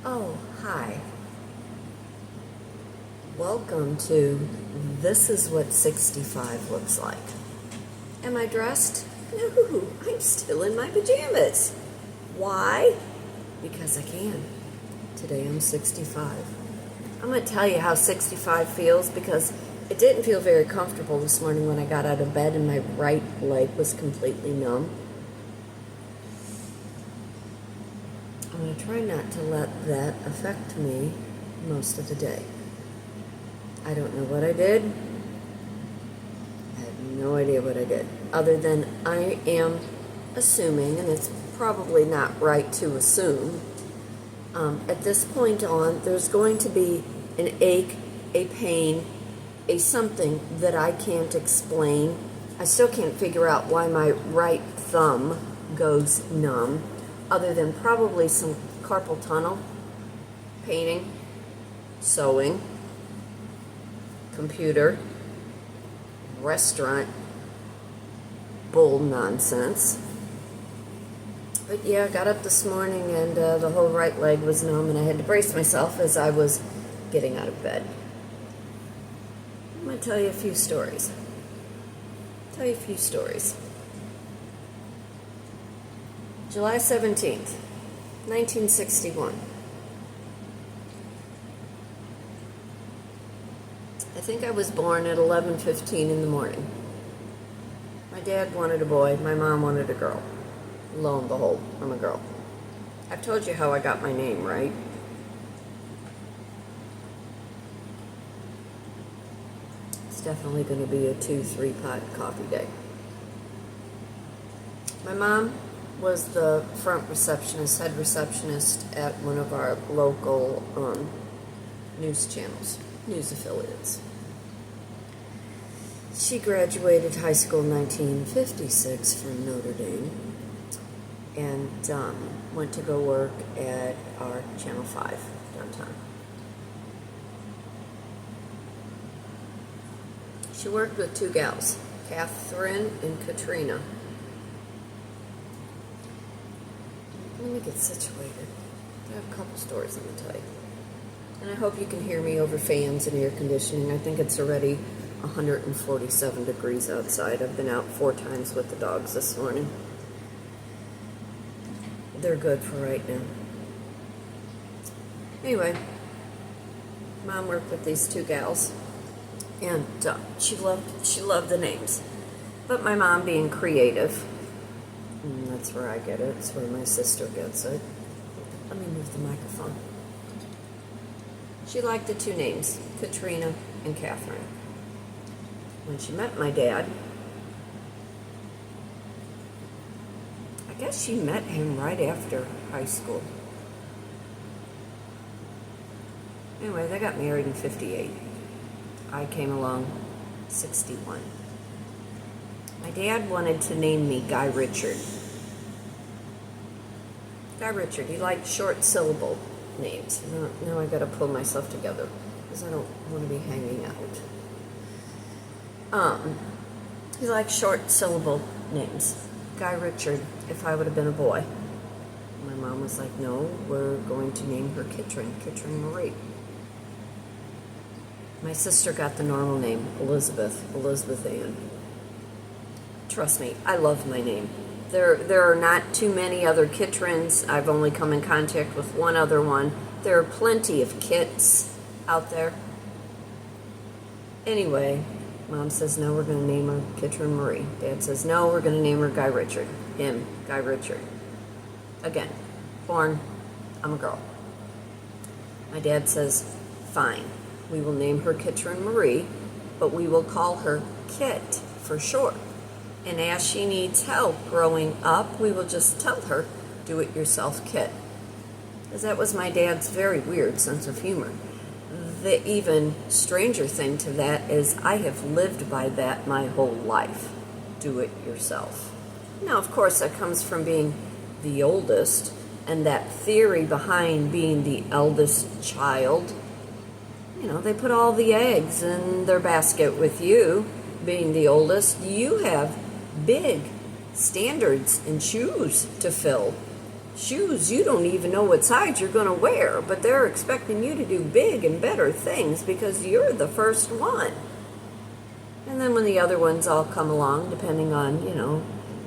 Oh, hi. Welcome to This Is What 65 Looks Like. Am I dressed? No, I'm still in my pajamas. Why? Because I can. Today I'm 65. I'm going to tell you how 65 feels because it didn't feel very comfortable this morning when I got out of bed and my right leg was completely numb. I'm going to try not to let that affect me most of the day. I don't know what I did. I have no idea what I did. Other than I am assuming, and it's probably not right to assume, at this point on, there's going to be an ache, a pain, a something that I can't explain. I still can't figure out why my right thumb goes numb, other than probably some carpal tunnel, painting, sewing, computer, restaurant, bull nonsense. But yeah, I got up this morning and the whole right leg was numb and I had to brace myself as I was getting out of bed. I'm going to tell you a few stories. July 17th, 1961. I think I was born at 11:15 in the morning. My dad wanted a boy, my mom wanted a girl. Lo and behold, I'm a girl. I've told you how I got my name, right? It's definitely going to be a 2-3 pot coffee day. My mom was the front receptionist, head receptionist at one of our local news channels, news affiliates. She graduated high school in 1956 from Notre Dame and went to go work at our Channel 5 downtown. She worked with two gals, Kitryn and Katrina. Let me get situated. I have a couple stories I'm going to tell you. And I hope you can hear me over fans and air conditioning. I think it's already 147 degrees outside. I've been out 4 times with the dogs this morning. They're good for right now. Anyway, Mom worked with these two gals, and she loved the names. But my mom being creative, and that's where I get it. It's where my sister gets it. Let me move the microphone. She liked the two names, Katrina and Catherine. When she met my dad, I guess she met him right after high school. Anyway, they got married in 58. I came along 61. My dad wanted to name me Guy Richard. Guy Richard, he liked short syllable names. Now I gotta pull myself together because I don't want to be hanging out. He liked short syllable names. Guy Richard, if I would have been a boy. My mom was like, no, we're going to name her Kitryn Marie. My sister got the normal name, Elizabeth Ann. Trust me, I love my name. There are not too many other Kitryns. I've only come in contact with one other one. There are plenty of Kits out there. Anyway, Mom says, no, we're going to name her Kitryn Marie. Dad says, no, we're going to name her Guy Richard. Him, Guy Richard. Again, born, I'm a girl. My dad says, fine, we will name her Kitryn Marie, but we will call her Kit for short. And as she needs help growing up, we will just tell her, do-it-yourself Kit. Because that was my dad's very weird sense of humor. The even stranger thing to that is I have lived by that my whole life. Do it yourself. Now, of course, that comes from being the oldest and that theory behind being the eldest child. You know, they put all the eggs in their basket with you, being the oldest. You have big standards and shoes to fill. shoes you don't even know what size you're going to wear, but they're expecting you to do big and better things because you're the first one. And then when the other ones all come along, depending on,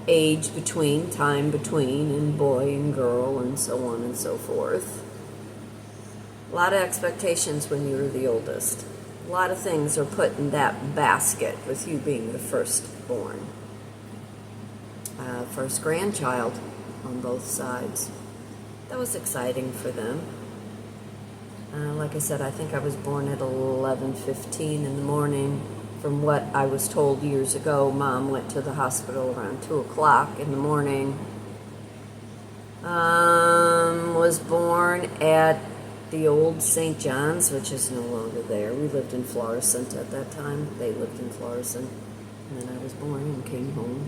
age between, time between, and boy and girl, and so on and so forth. A lot of expectations when you're the oldest. A lot of things are put in that basket with you being the firstborn. First grandchild on both sides. That was exciting for them. Like I said, I think I was born at 11:15 in the morning. From what I was told years ago, Mom went to the hospital around 2 o'clock in the morning. Was born at the old St. John's, which is no longer there. We lived in Florissant at that time. They lived in Florissant. And then I was born and came home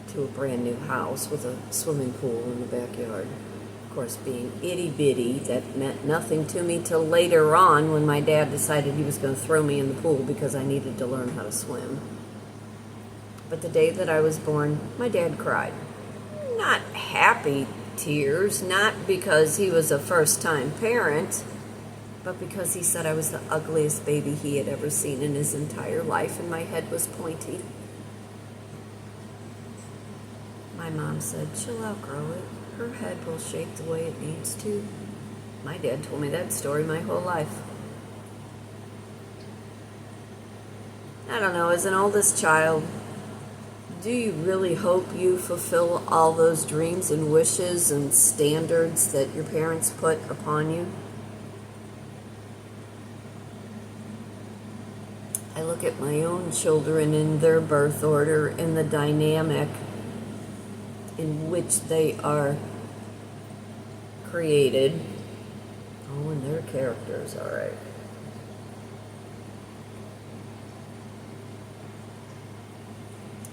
to a brand new house with a swimming pool in the backyard. Of course, being itty-bitty, that meant nothing to me till later on when my dad decided he was going to throw me in the pool because I needed to learn how to swim. But the day that I was born, my dad cried. Not happy tears, not because he was a first-time parent, but because he said I was the ugliest baby he had ever seen in his entire life, and my head was pointy. My mom said, she'll outgrow it. Her head will shape the way it needs to. My dad told me that story my whole life. I don't know, as an oldest child, do you really hope you fulfill all those dreams and wishes and standards that your parents put upon you? I look at my own children in their birth order and the dynamic in which they are created. Oh, and their characters, all right.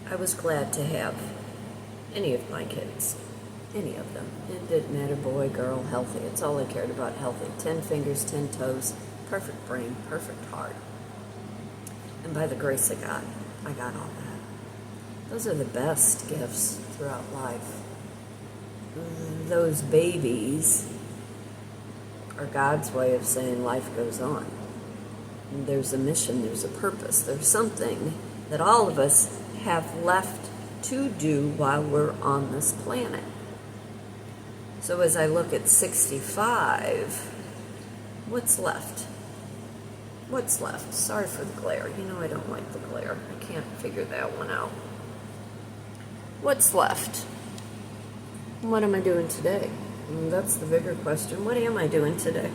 I was glad to have any of my kids, any of them. It didn't matter, boy, girl, healthy. It's all I cared about, healthy. 10 fingers, 10 toes, perfect brain, perfect heart. And by the grace of God, I got all that. Those are the best gifts throughout life. Those babies are God's way of saying life goes on. And there's a mission, there's a purpose, there's something that all of us have left to do while we're on this planet. So as I look at 65, what's left? What's left? Sorry for the glare. I don't like the glare. I can't figure that one out. What's left? What am I doing today? That's the bigger question. What am I doing today?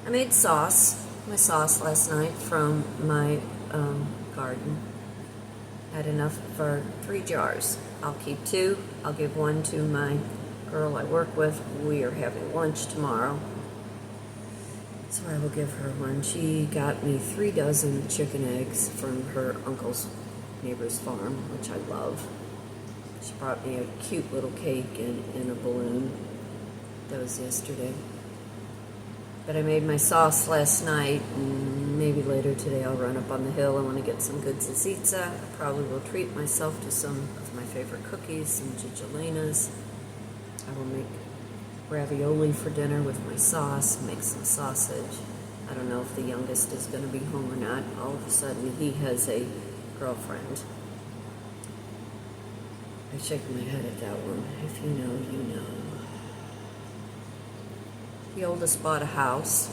I made my sauce last night from my garden. Had enough for 3 jars. I'll keep 2. I'll give 1 to my girl I work with. We are having lunch tomorrow, so I will give her 1. She got me 3 dozen chicken eggs from her uncle's neighbor's farm, which I love. She brought me a cute little cake in a balloon. That was yesterday. But I made my sauce last night, and maybe later today I'll run up on the hill. I want to get some good zitzitza. I probably will treat myself to some of my favorite cookies, some gigelinas. I will make ravioli for dinner with my sauce, make some sausage. I don't know if the youngest is going to be home or not. All of a sudden he has a girlfriend. I shake my head at that one. If you know, you know. The oldest bought a house.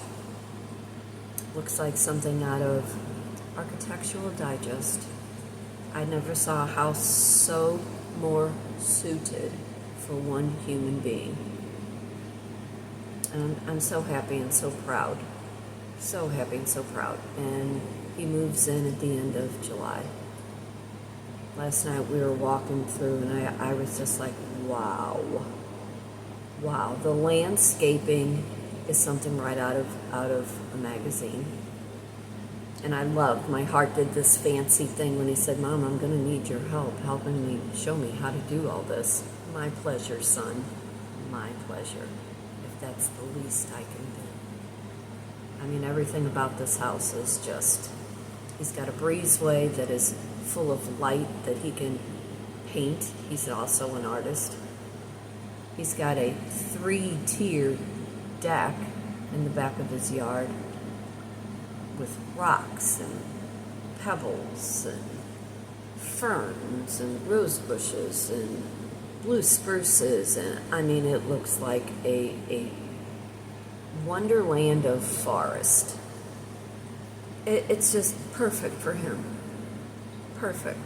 Looks like something out of Architectural Digest. I never saw a house so more suited for one human being. And I'm so happy and so proud. So happy and so proud. And he moves in at the end of July. Last night we were walking through and I was just like, wow. Wow, the landscaping is something right out of a magazine. And I loved, my heart did this fancy thing when he said, Mom, I'm going to need your help, helping me, show me how to do all this. My pleasure, son, my pleasure, if that's the least I can do. I mean, everything about this house is just, he's got a breezeway that is full of light that he can paint. He's also an artist. He's got a 3-tier deck in the back of his yard with rocks and pebbles and ferns and rose bushes and blue spruces, and I mean, it looks like a wonderland of forest. It's just perfect for him. Perfect.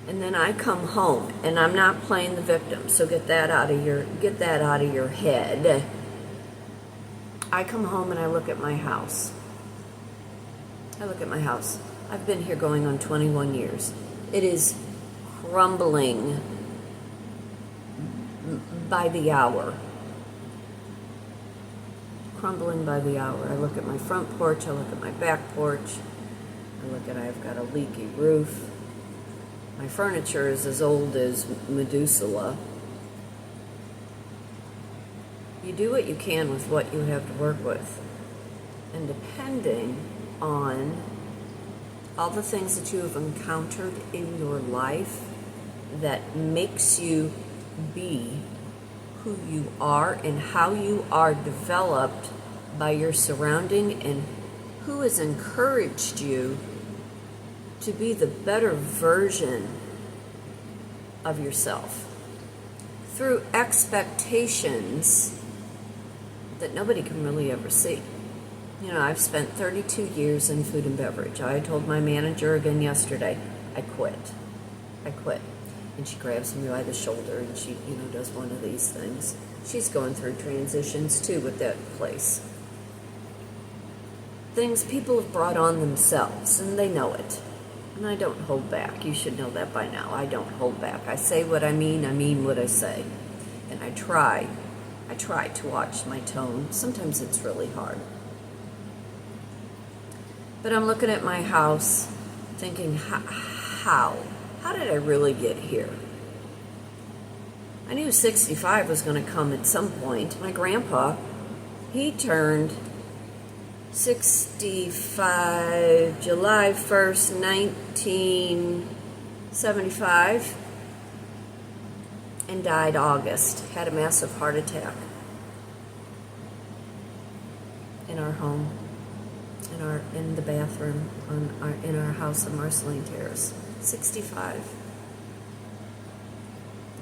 And then I come home, and I'm not playing the victim, so get that out of your head. I come home and I look at my house. I've been here going on 21 years. It is crumbling by the hour. Crumbling by the hour. I look at my front porch, I look at my back porch, I've got a leaky roof. My furniture is as old as Methuselah. You do what you can with what you have to work with. And depending on all the things that you have encountered in your life that makes you be who you are and how you are developed by your surrounding and who has encouraged you to be the better version of yourself through expectations that nobody can really ever see. You know, I've spent 32 years in food and beverage. I told my manager again yesterday, I quit. And she grabs me by the shoulder and she, does one of these things. She's going through transitions too with that place. Things people have brought on themselves, and they know it. And I don't hold back. You should know that by now. I don't hold back. I say what I mean what I say. And I try to watch my tone. Sometimes it's really hard. But I'm looking at my house thinking, how did I really get here? I knew 65 was going to come at some point. My grandpa, he turned 65 July 1st, 1975, and died August. Had a massive heart attack in our home. In the bathroom in our house on Marceline Terrace. 65.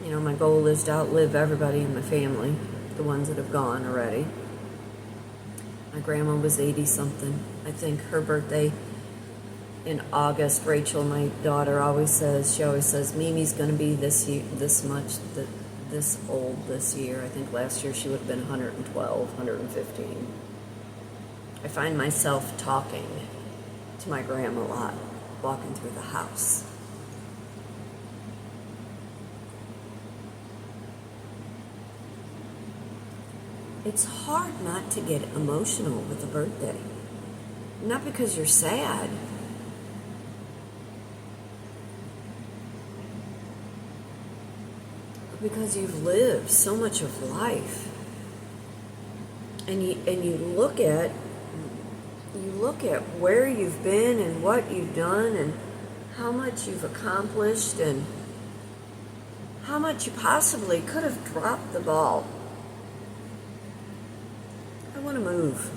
My goal is to outlive everybody in my family, the ones that have gone already. My grandma was 80-something. I think her birthday in August, Rachel, my daughter, always says, Mimi's going to be this old this year. I think last year she would have been 112, 115. I find myself talking to my grandma a lot, walking through the house. It's hard not to get emotional with a birthday. Not because you're sad. But because you've lived so much of life. And you look at where you've been and what you've done and how much you've accomplished and how much you possibly could have dropped the ball. I want to move.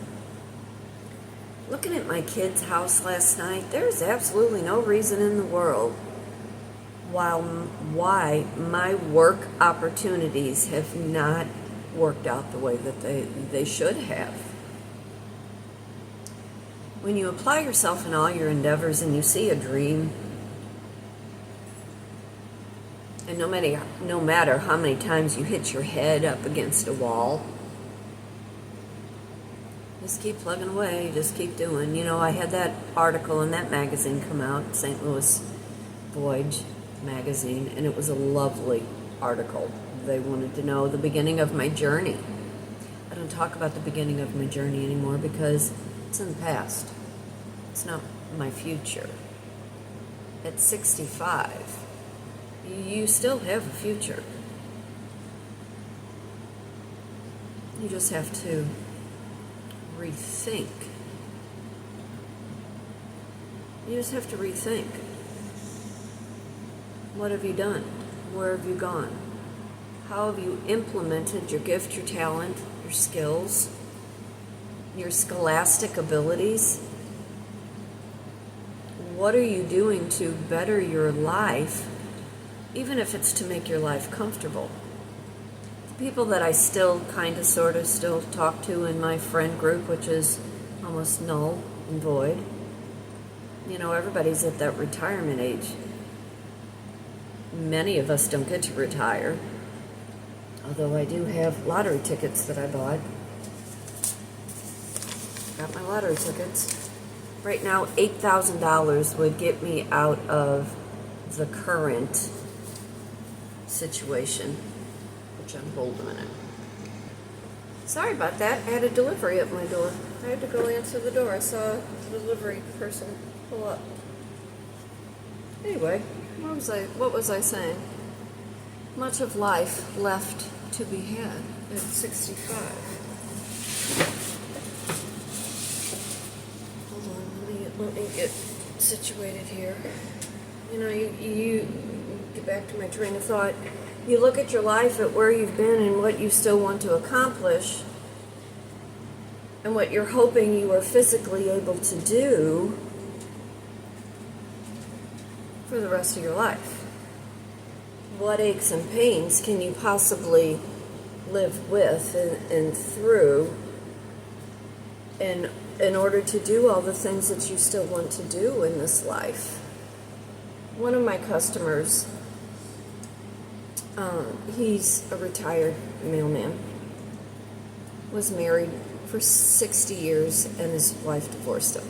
Looking at my kids' house last night, there's absolutely no reason in the world why my work opportunities have not worked out the way that they should have. When you apply yourself in all your endeavors and you see a dream, and no matter how many times you hit your head up against a wall, just keep plugging away, just keep doing. I had that article in that magazine come out, St. Louis Voyage magazine, and it was a lovely article. They wanted to know the beginning of my journey. I don't talk about the beginning of my journey anymore because it's in the past. It's not my future. At 65, you still have a future. You just have to rethink. What have you done? Where have you gone? How have you implemented your gift, your talent, your skills, your scholastic abilities? What are you doing to better your life, even if it's to make your life comfortable? The people that I still kind of sort of still talk to in my friend group, which is almost null and void, everybody's at that retirement age. Many of us don't get to retire. Although I do have lottery tickets that I bought. Got my lottery tickets. Right now, $8,000 would get me out of the current situation, which I'm holding in it. Sorry about that. I had a delivery at my door. I had to go answer the door. I saw a delivery person pull up. Anyway, what was I saying? Much of life left to be had at 65. Hold on, let me get situated here. You get back to my train of thought. You look at your life at where you've been and what you still want to accomplish and what you're hoping you are physically able to do for the rest of your life. What aches and pains can you possibly live with and through in order to do all the things that you still want to do in this life? One of my customers, he's a retired mailman, was married for 60 years and his wife divorced him.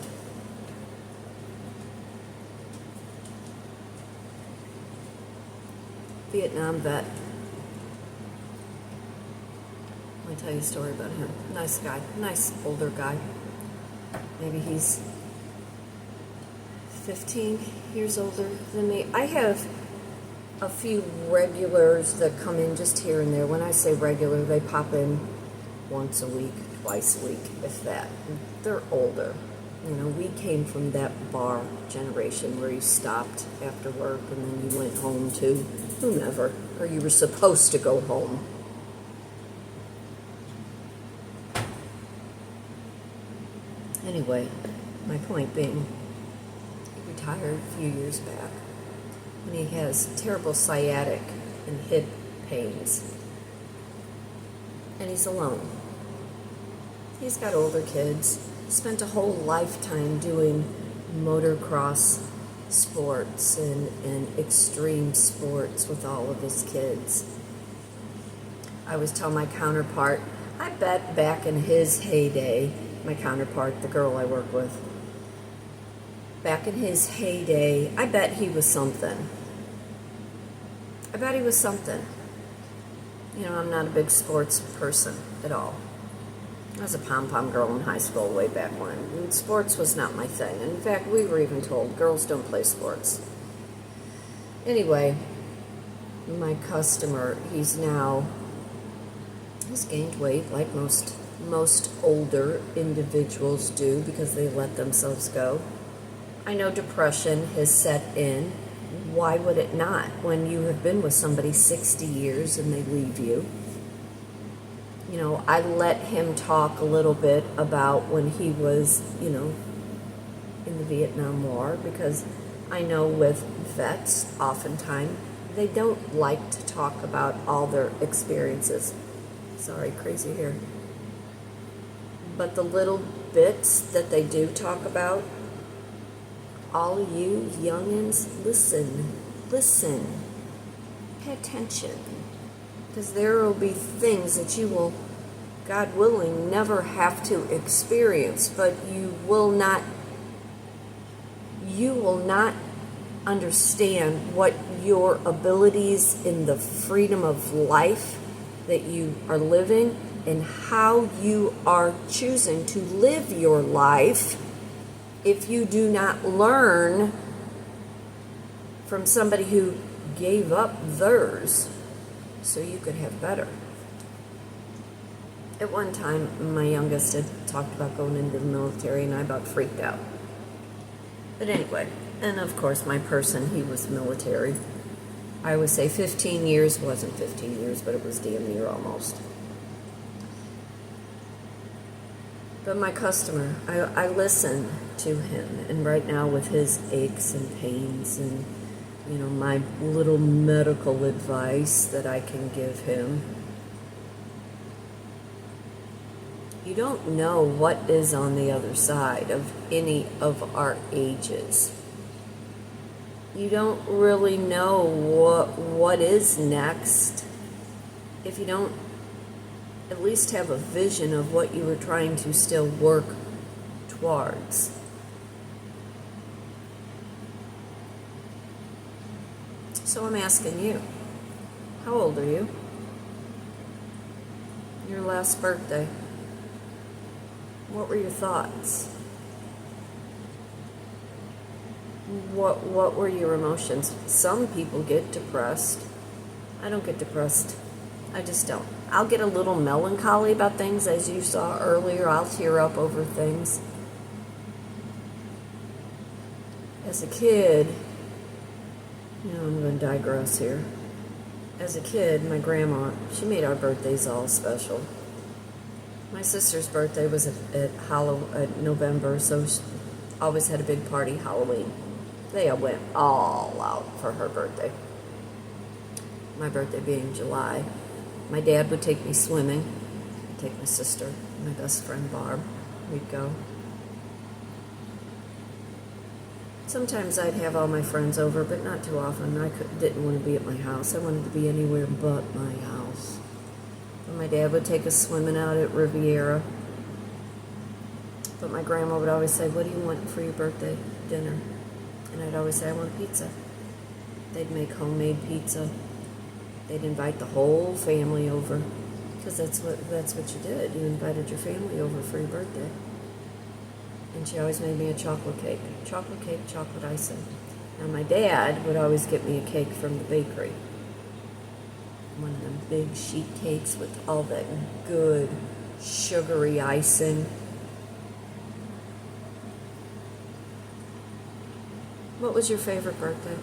Vietnam vet. Let me tell you a story about him. Nice guy. Nice older guy. Maybe he's 15 years older than me. I have a few regulars that come in just here and there. When I say regular, they pop in once a week, twice a week, if that. They're older. We came from that bar generation where you stopped after work and then you went home to whomever, or you were supposed to go home. Anyway, my point being, he retired a few years back, and he has terrible sciatic and hip pains, and he's alone. He's got older kids. Spent a whole lifetime doing motocross sports and extreme sports with all of his kids. I always tell my counterpart, I bet back in his heyday, my counterpart, the girl I work with, back in his heyday, I bet he was something. I bet he was something. I'm not a big sports person at all. I was a pom-pom girl in high school way back when. And sports was not my thing. In fact, we were even told girls don't play sports. Anyway, my customer, he's gained weight like most older individuals do because they let themselves go. I know depression has set in. Why would it not when you have been with somebody 60 years and they leave you? I let him talk a little bit about when he was, in the Vietnam War, because I know with vets, oftentimes, they don't like to talk about all their experiences. Sorry, crazy here. But the little bits that they do talk about, all you youngins, listen, pay attention. Because there will be things that you will, God willing, never have to experience, but you will not understand what your abilities in the freedom of life that you are living and how you are choosing to live your life if you do not learn from somebody who gave up theirs so you could have better. At one time, my youngest had talked about going into the military, and I about freaked out. But anyway, and of course, my person, he was military. I would say 15 years, wasn't 15 years, but it was damn near almost. But my customer, I listen to him, and right now with his aches and pains and, my little medical advice that I can give him, you don't know what is on the other side of any of our ages. You don't really know what is next if you don't at least have a vision of what you were trying to still work towards. So I'm asking you, how old are you? Your last birthday. What were your thoughts? What were your emotions? Some people get depressed. I don't get depressed. I just don't. I'll get a little melancholy about things, as you saw earlier. I'll tear up over things. As a kid, I'm going to digress here. As a kid, my grandma, she made our birthdays all special. My sister's birthday was at November, so she always had a big party Halloween. They went all out for her birthday. My birthday being July. My dad would take me swimming. I'd take my sister, my best friend Barb. We'd go. Sometimes I'd have all my friends over, but not too often. I didn't want to be at my house. I wanted to be anywhere but my house. And my dad would take us swimming out at Riviera. But my grandma would always say, "What do you want for your birthday dinner?" And I'd always say, "I want pizza." They'd make homemade pizza. They'd invite the whole family over, because that's what you did. You invited your family over for your birthday. And she always made me a chocolate cake, chocolate icing. Now my dad would always get me a cake from the bakery. One of them big sheet cakes with all that good sugary icing. What was your favorite birthday?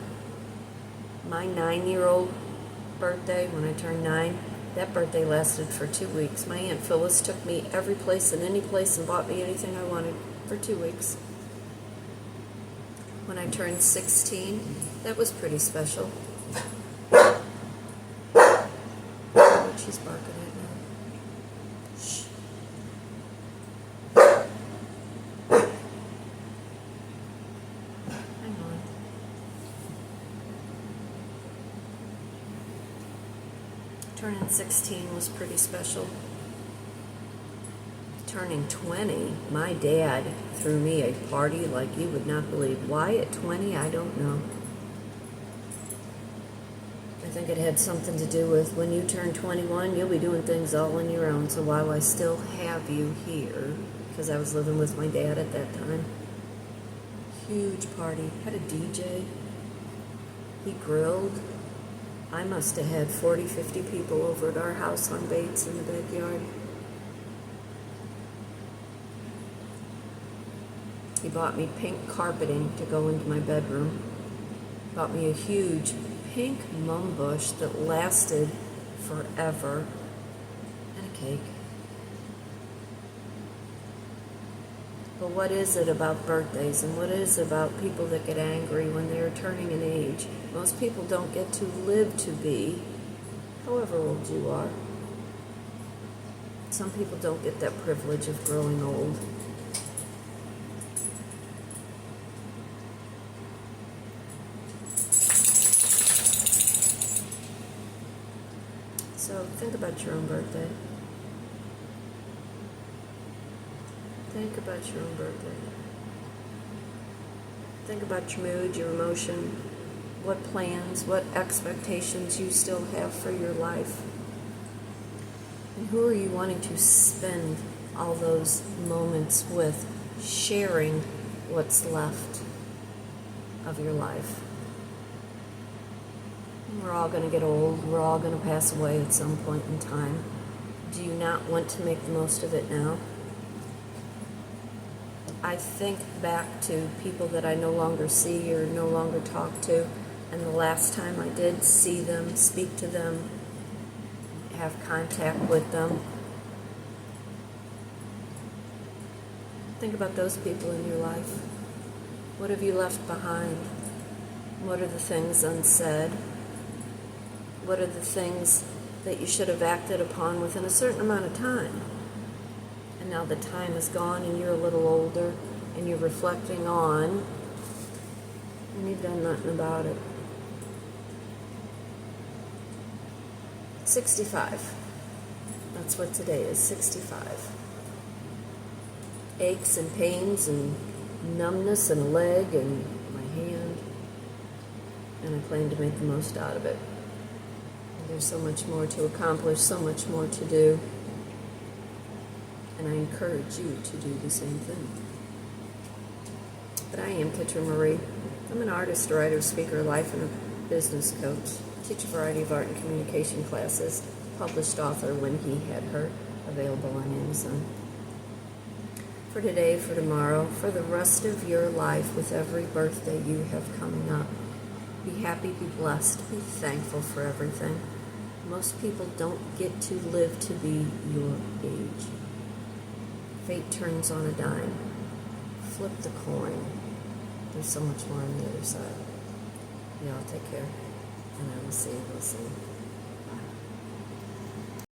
My 9-year-old birthday, when I turned 9, that birthday lasted for 2 weeks. My Aunt Phyllis took me every place and any place and bought me anything I wanted for 2 weeks. When I turned 16, that was pretty special. She's barking at me. Shh. Hang on. Turning 16 was pretty special. Turning 20, my dad threw me a party like you would not believe. Why at 20? I don't know. I think it had something to do with when you turn 21, you'll be doing things all on your own. So while I still have you here, because I was living with my dad at that time, huge party, had a DJ, he grilled. I must have had 40, 50 people over at our house on Bates in the backyard. He bought me pink carpeting to go into my bedroom. Bought me a huge pink mum bush that lasted forever, and a cake. But what is it about birthdays, and what is it about people that get angry when they're turning an age? Most people don't get to live to be however old you are. Some people don't get that privilege of growing old. So think about your own birthday. Think about your own birthday. Think about your mood, your emotion, what plans, what expectations you still have for your life. And who are you wanting to spend all those moments with, sharing what's left of your life? We're all going to get old. We're all going to pass away at some point in time. Do you not want to make the most of it now? I think back to people that I no longer see or no longer talk to. And the last time I did see them, speak to them, have contact with them, think about those people in your life. What have you left behind? What are the things unsaid? What are the things that you should have acted upon within a certain amount of time? And now the time is gone and you're a little older and you're reflecting on, and you've done nothing about it. 65. That's what today is, 65. Aches and pains and numbness in a leg and my hand. And I plan to make the most out of it. And there's so much more to accomplish, so much more to do. And I encourage you to do the same thing. But I am Kitryn Marie. I'm an artist, writer, speaker, life and a business coach. Teach a variety of art and communication classes. Published author When He Had Her, available on Amazon. For today, for tomorrow, for the rest of your life, with every birthday you have coming up. Be happy, be blessed, be thankful for everything. Most people don't get to live to be your age. Fate turns on a dime. Flip the coin. There's so much more on the other side. Y'all take care, and I will see you real soon.